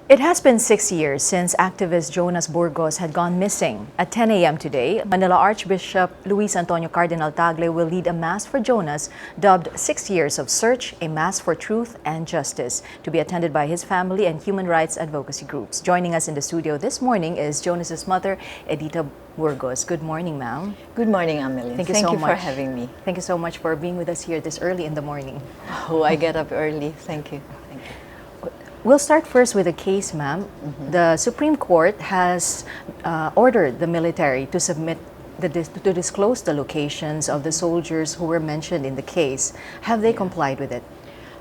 It has been 6 years since activist Jonas Burgos had gone missing. At 10 a.m. today, Manila Archbishop Luis Antonio Cardinal Tagle will lead a Mass for Jonas, dubbed 6 Years of Search, a Mass for Truth and Justice, to be attended by his family and human rights advocacy groups. Joining us in the studio this morning is Jonas's mother, Edita Burgos. Good morning, ma'am. Good morning, Amelyn. Thank you so much for having me. Thank you so much for being with us here this early in the morning. Oh, I get up early. Thank you. Thank you. We'll start first with a case, ma'am. The Supreme Court has ordered the military to to disclose the locations of the soldiers who were mentioned in the case. Have they complied with it?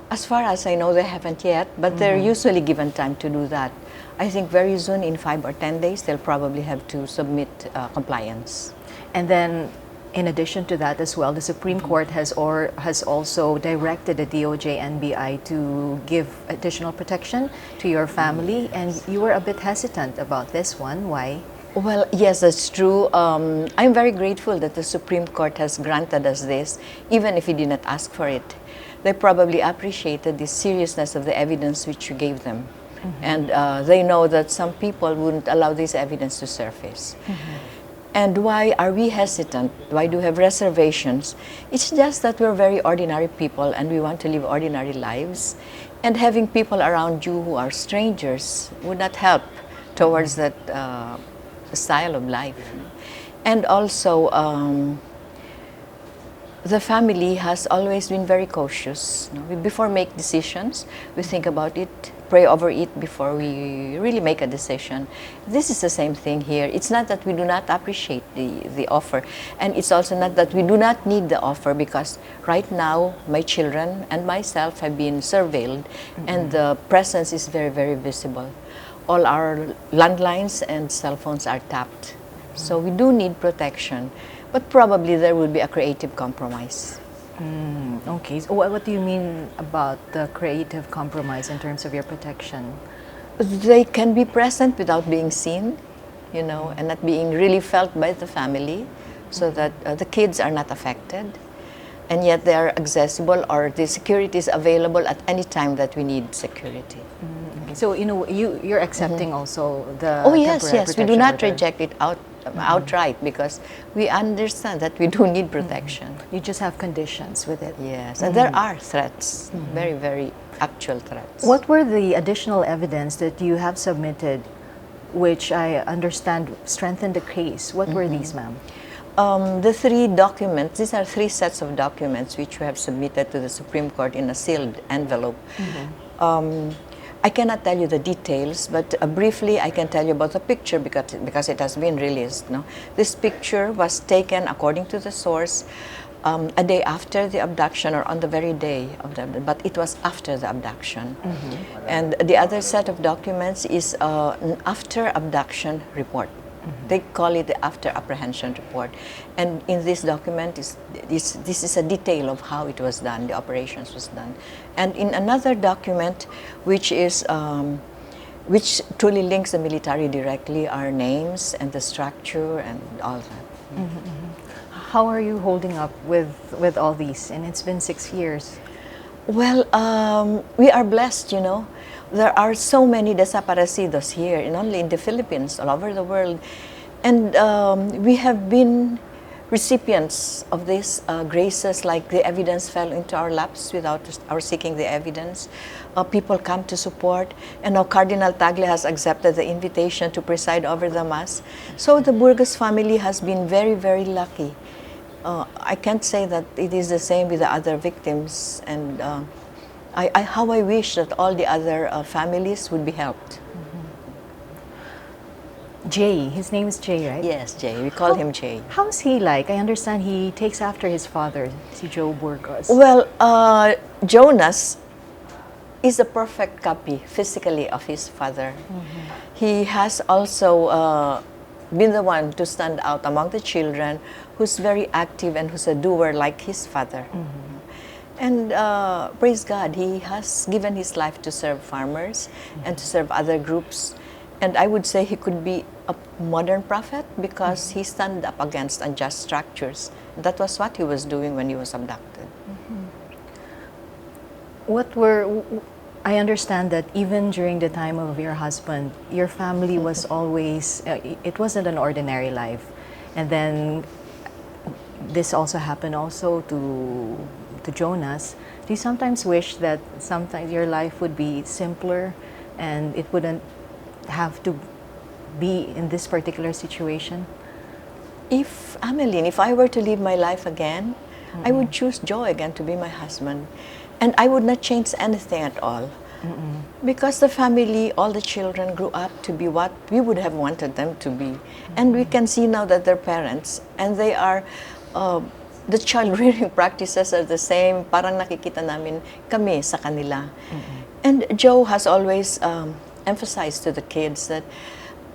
As far as I know, they haven't yet, but they're usually given time to do that. I think very soon, in 5 or 10 days, they'll probably have to submit compliance. And then, in addition to that as well, the Supreme Court has also directed the DOJ NBI to give additional protection to your family, and you were a bit hesitant about this one. Why? Well, yes, that's true. I'm very grateful that the Supreme Court has granted us this, even if we did not ask for it. They probably appreciated the seriousness of the evidence which you gave them. And they know that some people wouldn't allow this evidence to surface. And why are we hesitant? Why do we have reservations? It's just that we're very ordinary people and we want to live ordinary lives. And having people around you who are strangers would not help towards that style of life. And also, the family has always been very cautious. Before make decisions, we think about it, pray over it before we really make a decision. This is the same thing here. It's not that we do not appreciate the offer, and it's also not that we do not need the offer, because right now my children and myself have been surveilled, and the presence is very, very visible. All our landlines and cell phones are tapped. So we do need protection, but probably there will be a creative compromise. Okay. So what do you mean about the creative compromise in terms of your protection? They can be present without being seen, and not being really felt by the family, so that the kids are not affected, and yet they are accessible, or the security is available at any time that we need security. Okay. So you're accepting also the yes, we do not order. reject it outright, because we understand that we do need protection. You just have conditions with it. Yes, and there are threats, very, very actual threats. What were the additional evidence that you have submitted, which I understand strengthened the case? What were these, ma'am? The 3 documents, these are 3 sets of documents which we have submitted to the Supreme Court in a sealed envelope. I cannot tell you the details, but briefly I can tell you about the picture, because it has been released. No? This picture was taken, according to the source, a day after the abduction, or on the very day of the abduction, but it was after the abduction. And the other set of documents is an after abduction report. They call it the after apprehension report. And in this document, this is a detail of how it was done, the operations was done. And in another document, which truly links the military directly, are names and the structure and all that. How are you holding up with all these? And it's been 6 years. Well, we are blessed, There are so many desaparecidos here, and only in the Philippines, all over the world. And we have been recipients of these graces, like the evidence fell into our laps without our seeking the evidence. People come to support, and now Cardinal Tagle has accepted the invitation to preside over the Mass. So the Burgos family has been very, very lucky. I can't say that it is the same with the other victims, and how I wish that all the other families would be helped. Jay, his name is Jay, right? Yes, Jay. We call him Jay. How's he like? I understand he takes after his father, si Joe Burgos. Well, Jonas is a perfect copy physically of his father. He has also been the one to stand out among the children, who's very active and who's a doer like his father. And praise God, he has given his life to serve farmers and to serve other groups. And I would say he could be a modern prophet, because he stood up against unjust structures. That was what he was doing when he was abducted. I understand that even during the time of your husband, your family was always, it wasn't an ordinary life. And then this also happened also to Jonas. Do you sometimes wish that sometimes your life would be simpler and it wouldn't have to be in this particular situation? If, Amelyn, if I were to live my life again, I would choose Joe again to be my husband. And I would not change anything at all. Because the family, all the children grew up to be what we would have wanted them to be. And we can see now that they're parents and they are, the child rearing practices are the same. Parang nakikita namin kami sa kanila. And Joe has always emphasized to the kids that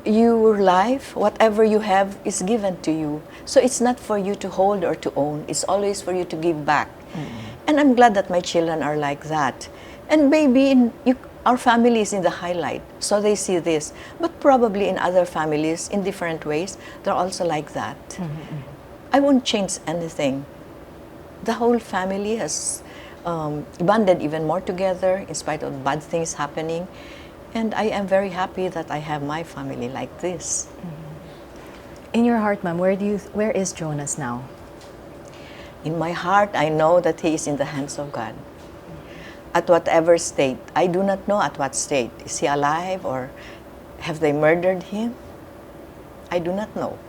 your life, whatever you have, is given to you. So it's not for you to hold or to own. It's always for you to give back. And I'm glad that my children are like that. And maybe our family is in the highlight, so they see this. But probably in other families, in different ways, they're also like that. I won't change anything. The whole family has bonded even more together in spite of bad things happening. And I am very happy that I have my family like this. In your heart, ma'am, where is Jonas now? In my heart, I know that he is in the hands of God. At whatever state, I do not know at what state. Is he alive or have they murdered him? I do not know.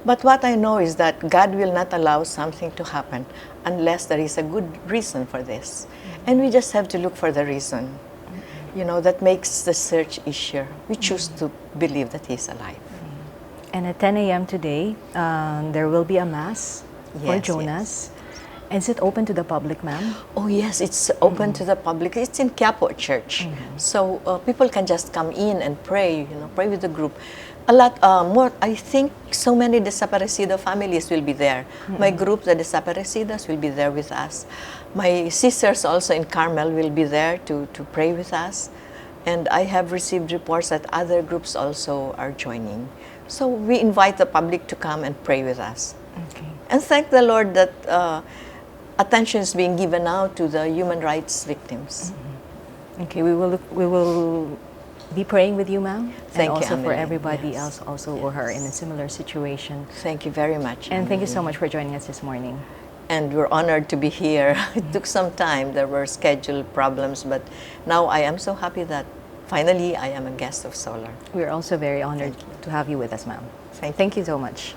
But what I know is that God will not allow something to happen unless there is a good reason for this. And we just have to look for the reason. You know, that makes the search easier. We choose to believe that he's alive. And at 10 a.m. today, there will be a mass for Jonas. Is it open to the public, ma'am? Oh yes, it's open to the public. It's in Quiapo Church. So people can just come in and pray, pray with the group. A lot more, I think so many desaparecido families will be there. My group, the desaparecidas, will be there with us. My sisters also in Carmel will be there to pray with us. And I have received reports that other groups also are joining. So we invite the public to come and pray with us. Okay. And thank the Lord that attention is being given now to the human rights victims. Okay, we will be praying with you, ma'am. Thank and you, also for Amelyn. everybody Yes. else also who are in a similar situation. Thank you very much. And thank you so Amelyn. much for joining us this morning. And we're honored to be here. It took some time. There were schedule problems, but now I am so happy that finally I am a guest of Solar. We're also very honored to have you with us, ma'am. Thank you. Thank you so much.